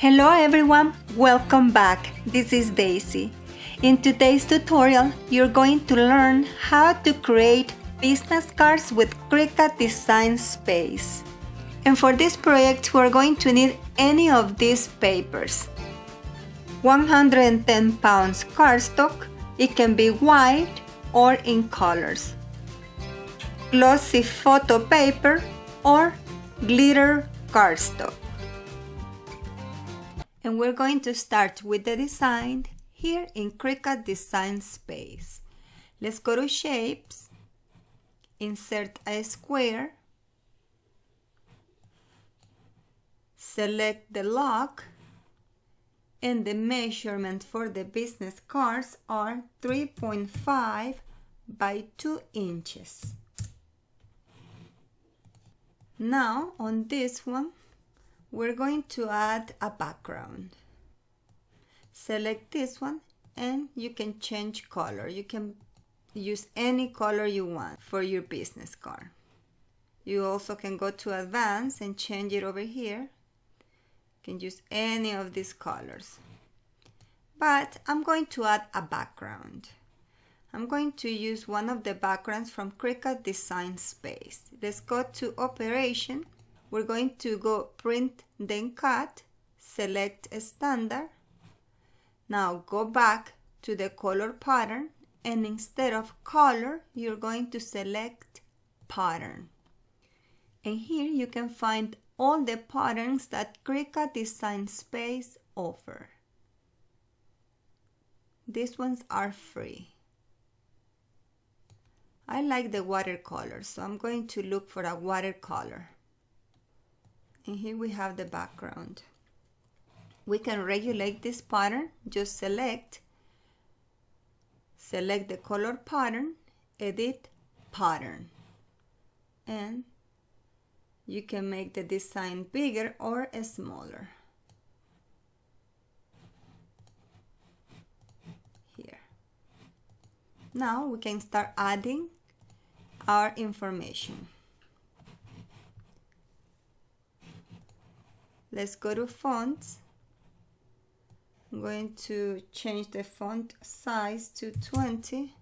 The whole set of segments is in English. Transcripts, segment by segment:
Hello everyone, welcome back. This is Daisy. In today's tutorial, you're going to learn how to create business cards with Cricut Design Space. And for this project, we're going to need any of these papers. 110 pounds cardstock, it can be white or in colors. Glossy photo paper or glitter cardstock. And we're going to start with the design here in Cricut Design Space. Let's go to Shapes, insert a square, select the lock, and the measurement for the business cards are 3.5 by 2 inches. Now on this one, we're going to add a background. Select this one and you can change color. You can use any color you want for your business card. You also can go to advanced and change it over here. You can use any of these colors. But I'm going to add a background. I'm going to use one of the backgrounds from Cricut Design Space. Let's go to Operation. We're going to go Print, then Cut, select Standard. Now go back to the color pattern and instead of color, you're going to select Pattern. And here you can find all the patterns that Cricut Design Space offer. These ones are free. I like the watercolor, so I'm going to look for a watercolor. And here we have the background. We can regulate this pattern. Just select the color pattern, edit pattern. And you can make the design bigger or smaller. Here. Now we can start adding our information. Let's go to fonts. I'm going to change the font size to 20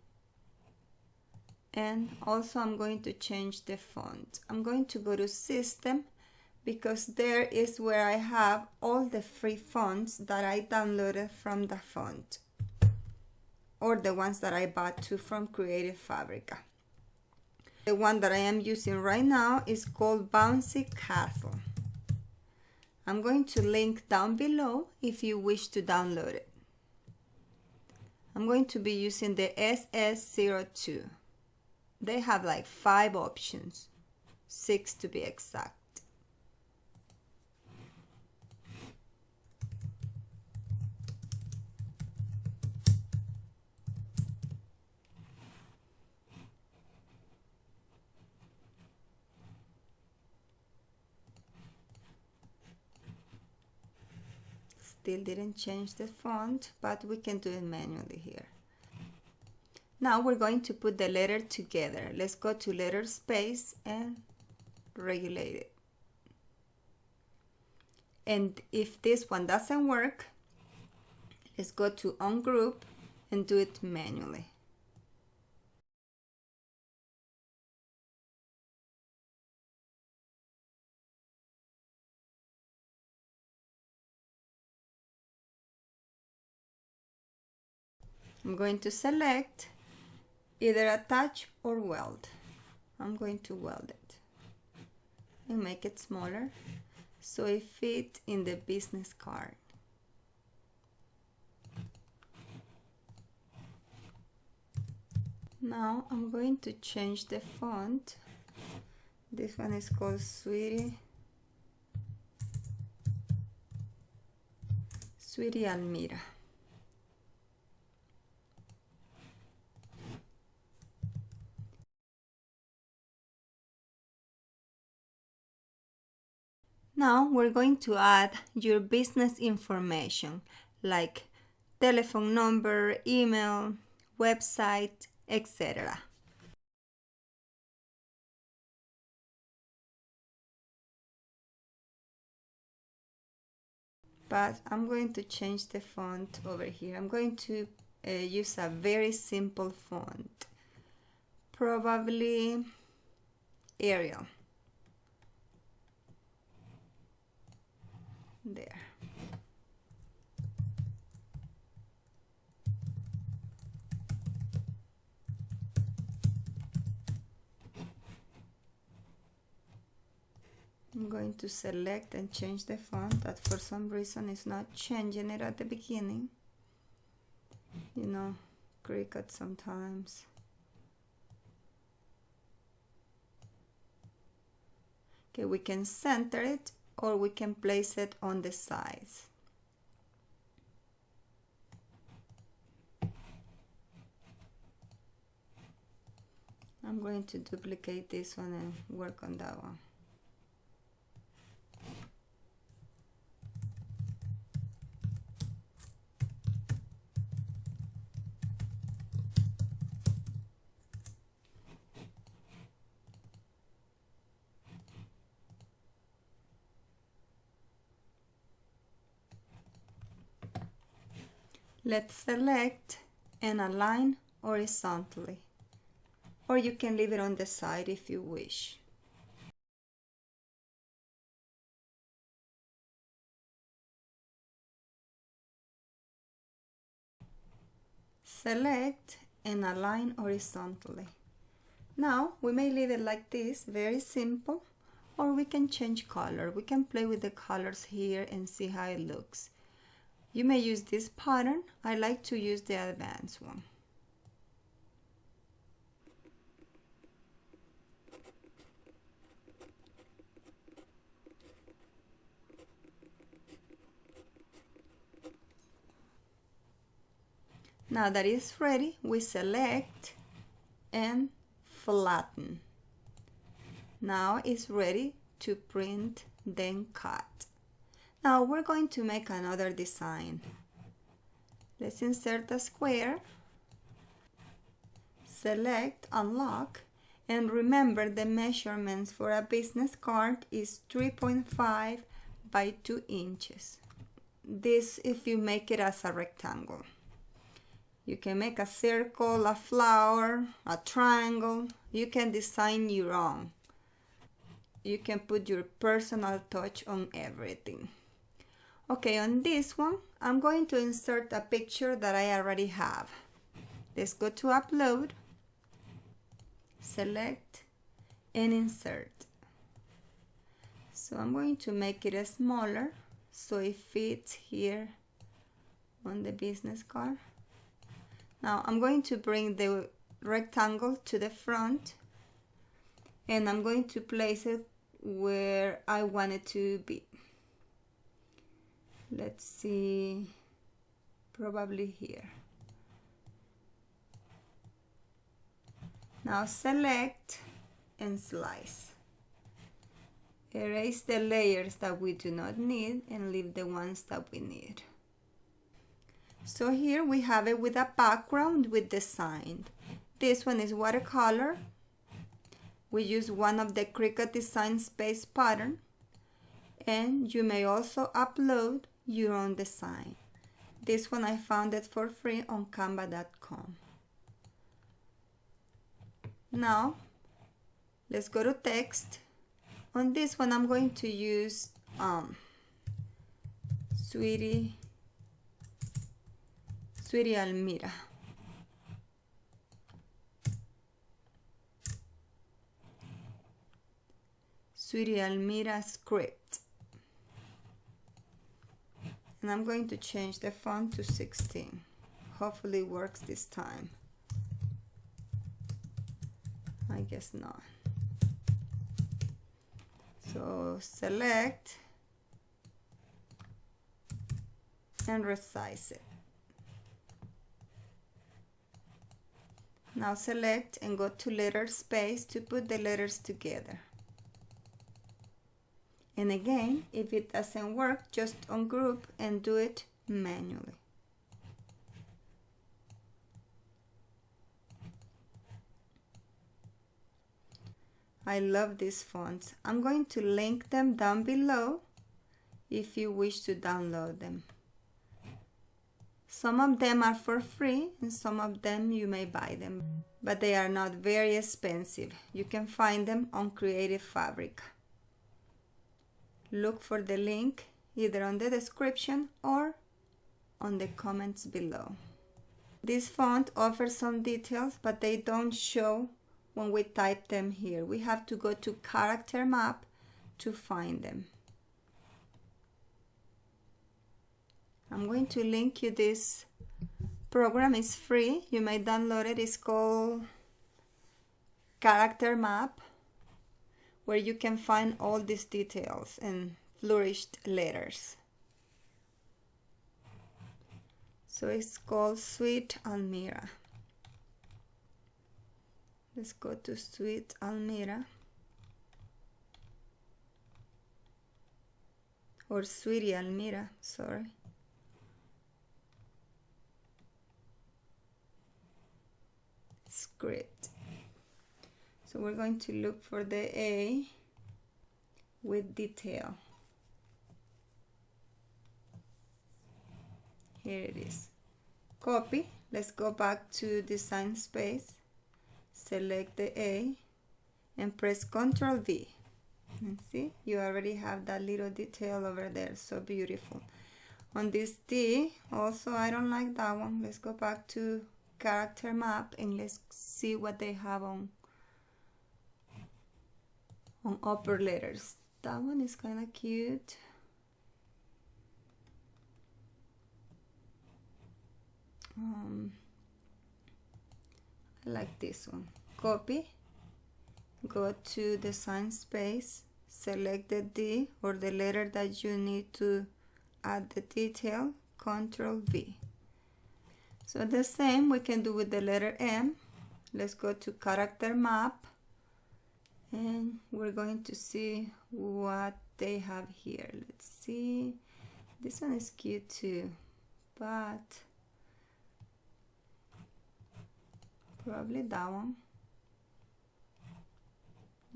and also I'm going to change the font. I'm going to go to System because there is where I have all the free fonts that I downloaded from the font or the ones that I bought too from Creative Fabrica. The one that I am using right now is called Bouncy Castle. I'm going to link down below if you wish to download it. I'm going to be using the SS02. They have like 5 options, 6 to be exact. Still didn't change the font, but we can do it manually here. Now we're going to put the letter together. Let's go to letter space and regulate it. And if this one doesn't work, let's go to ungroup and do it manually. I'm going to select either attach or weld. I'm going to weld it and make it smaller so it fits in the business card. Now I'm going to change the font. This one is called Sweetie Almira. Now we're going to add your business information like telephone number, email, website, etc. but I'm going to change the font over here. I'm going to use a very simple font, probably Arial. There. I'm going to select and change the font. That for some reason is not changing it at the beginning. You know, Cricut sometimes. Okay, we can center it or we can place it on the sides. I'm going to duplicate this one and work on that one. Let's select and align horizontally, or you can leave it on the side if you wish. Select and align horizontally. Now we may leave it like this, very simple, or we can change color. We can play with the colors here and see how it looks. You may use this pattern. I like to use the advanced one. Now that it's ready, we select and flatten. Now it's ready to print, then cut. Now we're going to make another design. Let's insert a square, select, unlock, and remember the measurements for a business card is 3.5 by 2 inches. This if you make it as a rectangle. You can make a circle, a flower, a triangle. You can design your own. You can put your personal touch on everything. Okay, on this one, I'm going to insert a picture that I already have. Let's go to upload, select, and insert. So I'm going to make it smaller so it fits here on the business card. Now I'm going to bring the rectangle to the front and I'm going to place it where I want it to be. Let's see, probably here. Now select and slice. Erase the layers that we do not need and leave the ones that we need. So here we have it with a background with the sign. This one is watercolor. We use one of the Cricut Design Space pattern, and you may also upload your own design. This one I found it for free on canva.com. Now let's go to text. On this one I'm going to use Sweetie Almira. Sweetie Almira script. And I'm going to change the font to 16. Hopefully it works this time. I guess not. So select and resize it. Now select and go to letter space to put the letters together. And again, if it doesn't work, just ungroup and do it manually. I love these fonts. I'm going to link them down below if you wish to download them. Some of them are for free and some of them you may buy them, but they are not very expensive. You can find them on Creative Fabric. Look for the link either on the description or on the comments below. This font offers some details, but they don't show when we type them here. We have to go to Character Map to find them. I'm going to link you this program. It's free. You may download it. It's called Character Map, where you can find all these details and flourished letters. So it's called Sweet Almira. Let's go to Sweet Almira. Or Sweetie Almira, sorry. Script. So we're going to look for the A with detail. Here it is. Copy. Let's go back to Design Space. Select the A and press Ctrl V. And see, you already have that little detail over there. So beautiful. On this D, also I don't like that one. Let's go back to Character Map and let's see what they have on upper letters. That one is kind of cute. I like this one. Copy, go to Design Space, select the D or the letter that you need to add the detail, Ctrl V. So the same we can do with the letter M. Let's go to Character Map and we're going to see what they have here. Let's see, this one is cute too, but probably that one.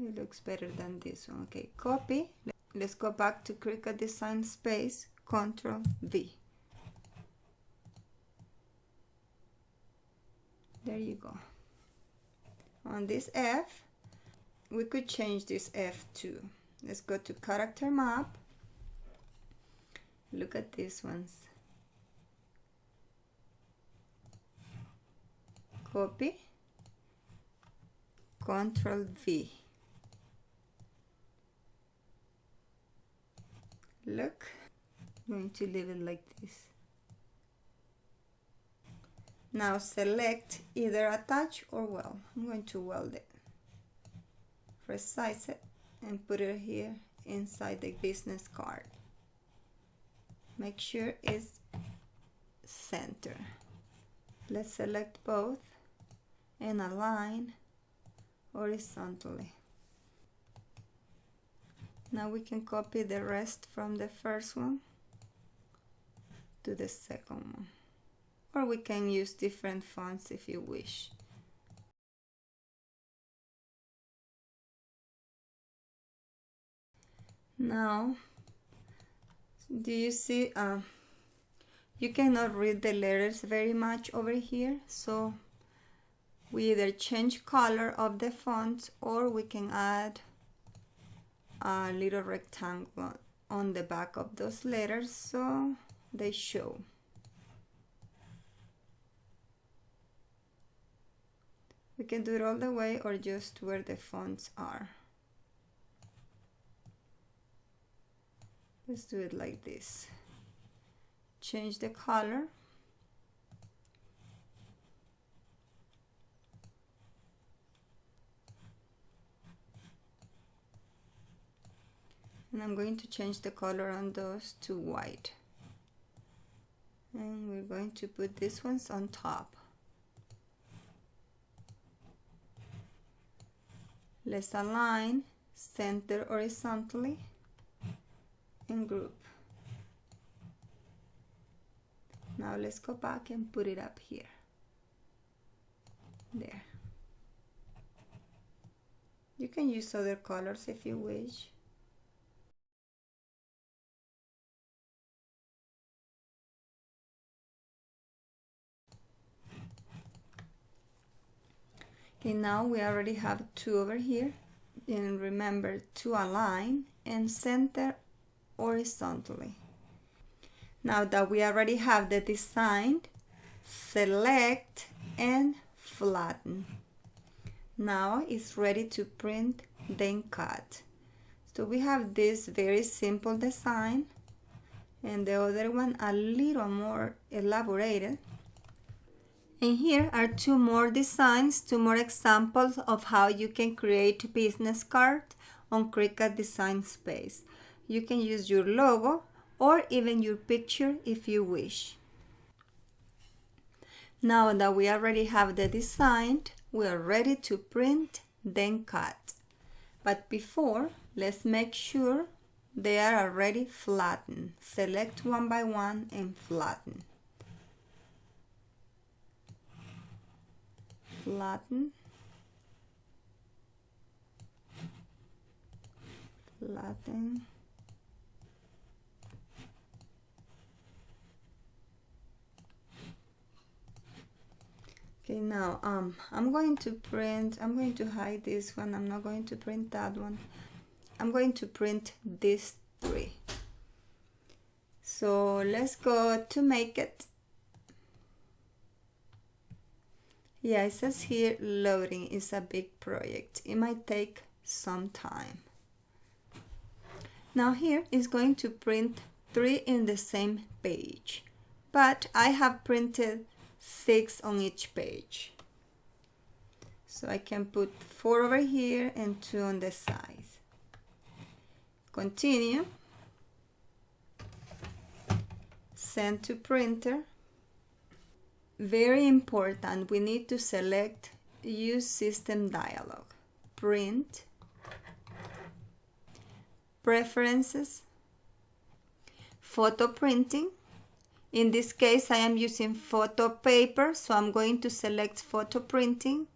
It looks better than this one. Okay, copy. Let's go back to Cricut Design Space, Ctrl V. There you go. On this F, we could change this F too. Let's go to Character Map. Look at these ones. Copy, Ctrl V. Look, I'm going to leave it like this. Now select either attach or weld. I'm going to weld it. Resize it and put it here inside the business card. Make sure it's center. Let's select both and align horizontally. Now we can copy the rest from the first one to the second one. Or we can use different fonts if you wish. Now, do you see, you cannot read the letters very much over here, so we either change color of the font or we can add a little rectangle on the back of those letters so they show. We can do it all the way or just where the fonts are. Let's do it like this. Change the color. And I'm going to change the color on those to white. And we're going to put these ones on top. Let's align, center horizontally, and group. Now let's go back and put it up here. There. You can use other colors if you wish. Okay, now we already have 2 over here. And remember to align and center horizontally. Now that we already have the design, select and flatten. Now it's ready to print, then cut. So we have this very simple design and the other one a little more elaborated. And here are 2 more designs, 2 more examples of how you can create business cards on Cricut Design Space. You can use your logo or even your picture if you wish. Now that we already have the design, we are ready to print, then cut. But before, let's make sure they are already flattened. Select one by one and flatten. Flatten. Flatten. Okay, now I'm going to hide this one. I'm not going to print that one. I'm going to print these 3. So let's go to make it. Yeah, it says here loading is a big project. It might take some time. Now here is going to print 3 in the same page, but I have printed 6 on each page. So I can put 4 over here and 2 on the side. Continue. Send to printer. Very important, we need to select Use System Dialog. Print. Preferences. Photo printing. In this case, I am using photo paper, so I'm going to select photo printing.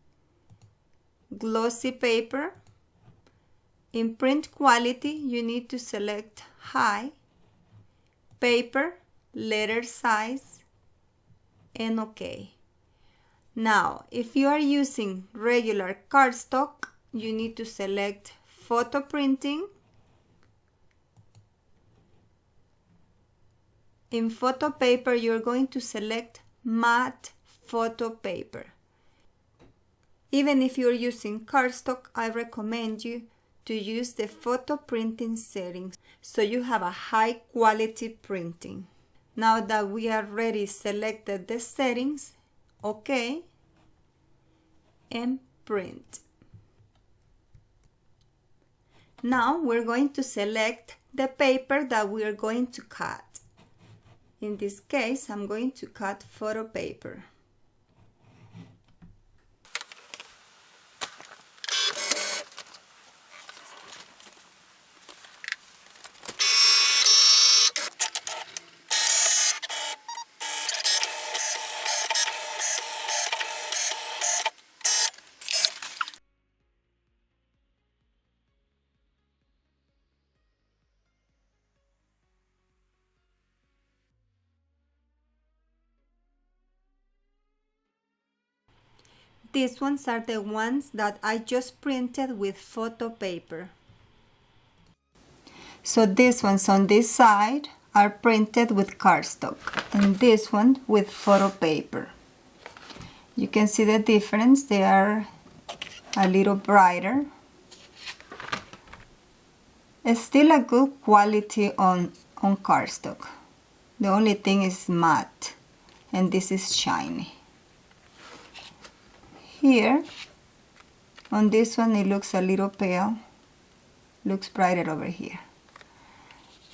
Glossy paper. In print quality, you need to select high. Paper, letter size, and OK. Now, if you are using regular cardstock, you need to select photo printing. In photo paper, you're going to select matte photo paper. Even if you're using cardstock, I recommend you to use the photo printing settings so you have a high quality printing. Now that we are ready, selected the settings, OK, and print. Now we're going to select the paper that we are going to cut. In this case, I'm going to cut photo paper. These ones are the ones that I just printed with photo paper. So these ones on this side are printed with cardstock and this one with photo paper. You can see the difference, they are a little brighter. It's still a good quality on cardstock. The only thing is matte and this is shiny. Here, on this one it looks a little pale, looks brighter over here.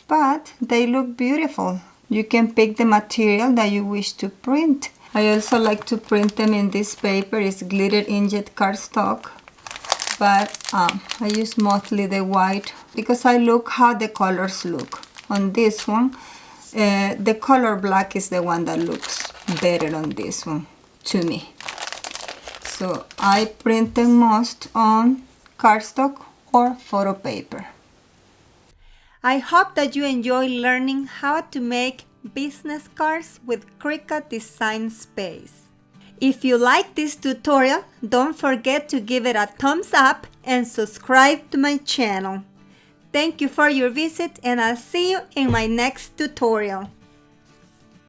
But they look beautiful. You can pick the material that you wish to print. I also like to print them in this paper, it's glitter inkjet cardstock. But I use mostly the white because I look how the colors look. On this one, the color black is the one that looks better on this one, to me. So I print them most on cardstock or photo paper. I hope that you enjoy learning how to make business cards with Cricut Design Space. If you like this tutorial, don't forget to give it a thumbs up and subscribe to my channel. Thank you for your visit, and I'll see you in my next tutorial.